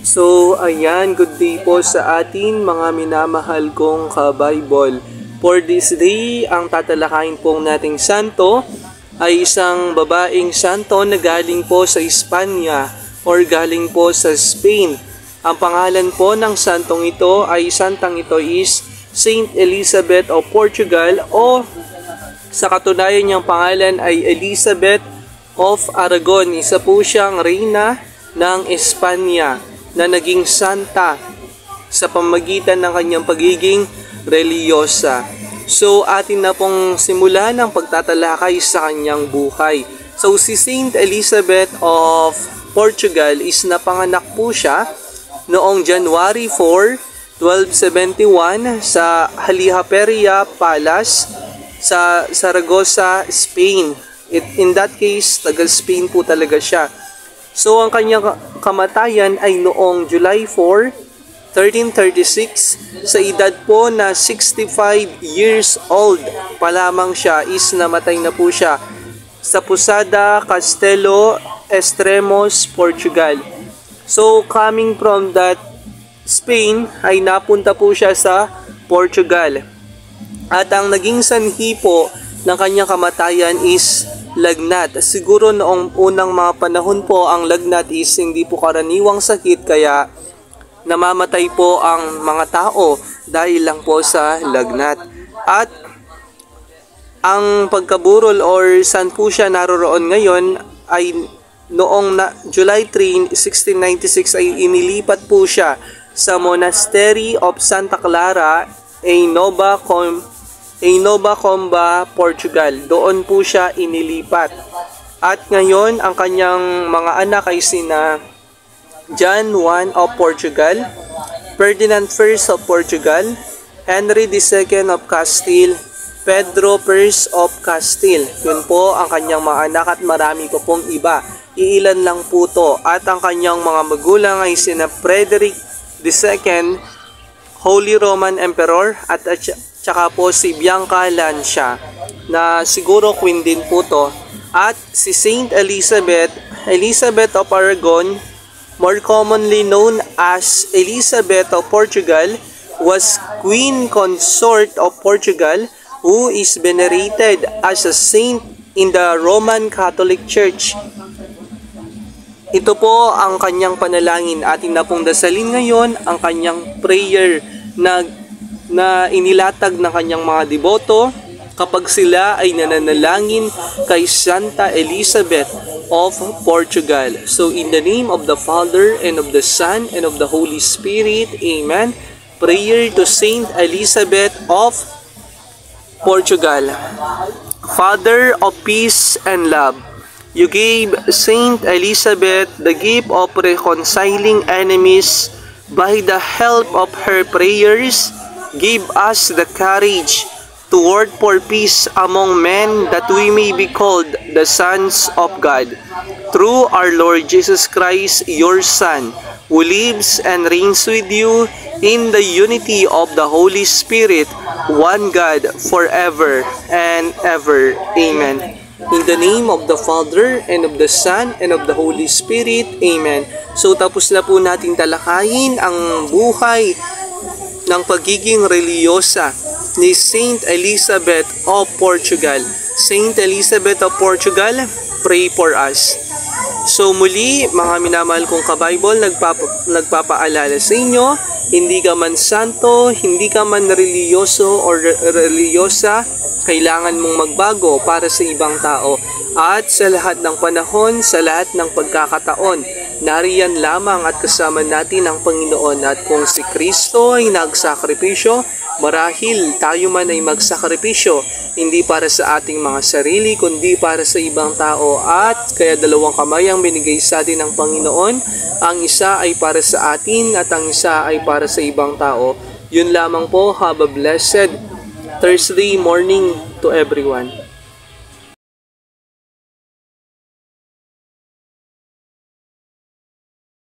So, ayan, good day po sa atin mga minamahal kong ka-Bible. For this day, ang tatalakayin pong nating santo ay isang babaeng santo na galing po sa Espanya or galing po sa Spain. Ang pangalan po ng santong ito ay santang ito is Saint Elizabeth of Portugal o sa katunayan niyang pangalan ay Elizabeth of Aragon. Isa po siyang reyna ng Espanya na naging santa sa pamamagitan ng kanyang pagiging reliyosa. So, atin na pong simulan ang pagtatalakay sa kanyang buhay. So, si Saint Elizabeth of Portugal is napanganak po siya noong January 4, 1271 sa Halihaperia Palace sa Saragossa, Spain. In that case, taga Spain po talaga siya. So, ang kanyang kamatayan ay noong July 4, 1336. Sa edad po na 65 years old pa lamang siya is namatay na po siya sa Posada Castelo Extremos, Portugal. So, coming from that Spain ay napunta po siya sa Portugal. At ang naging sanhi po ng kanyang kamatayan is lagnat. Siguro noong unang mga panahon po, ang lagnat is hindi po karaniwang sakit kaya namamatay po ang mga tao dahil lang po sa lagnat. At ang pagkaburol or saan po siya naroroon ngayon ay noong July 3, 1696 ay inilipat po siya sa Monastery of Santa Clara in Nova Comba, Portugal. Doon po siya inilipat. At ngayon, ang kanyang mga anak ay sina John I of Portugal, Ferdinand I of Portugal, Henry II of Castile, Pedro I of Castile. Yun po ang kanyang mga anak at marami pa pong iba. Iilan lang po to. At ang kanyang mga magulang ay sina Frederick II, Holy Roman Emperor, at tsaka po si Bianca Lancia, na siguro queen din po to. At si Saint Elizabeth of Aragon, more commonly known as Elizabeth of Portugal, was queen consort of Portugal who is venerated as a saint in the Roman Catholic Church. Ito po ang kanyang panalangin. Ating na pong dasalin ngayon ang kanyang prayer na inilatag ng kanyang mga deboto kapag sila ay nananalangin kay Santa Elizabeth of Portugal. So, in the name of the Father, and of the Son, and of the Holy Spirit, Amen. Prayer to Saint Elizabeth of Portugal. Father of peace and love, you gave Saint Elizabeth the gift of reconciling enemies. By the help of her prayers, give us the courage to work for peace among men, that we may be called the sons of God. Through our Lord Jesus Christ, your Son, who lives and reigns with you in the unity of the Holy Spirit, one God, forever and ever. Amen. In the name of the Father, and of the Son, and of the Holy Spirit. Amen. So, tapos na po natin talakayin ang buhay ng pagiging reliyosa ni Saint Elizabeth of Portugal. Saint Elizabeth of Portugal, pray for us. So muli, mga minamahal kong ka-Bible, nagpapaalala sa inyo, hindi ka man santo, hindi ka man reliyoso or reliyosa, kailangan mong magbago para sa ibang tao. At sa lahat ng panahon, sa lahat ng pagkakataon, nariyan lamang at kasama natin ang Panginoon. At kung si Kristo ay nagsakripisyo, marahil tayo man ay magsakripisyo, hindi para sa ating mga sarili, kundi para sa ibang tao. At kaya dalawang kamay ang binigay sa atin ng Panginoon. Ang isa ay para sa atin at ang isa ay para sa ibang tao. Yun lamang po. Have a blessed Thursday morning to everyone.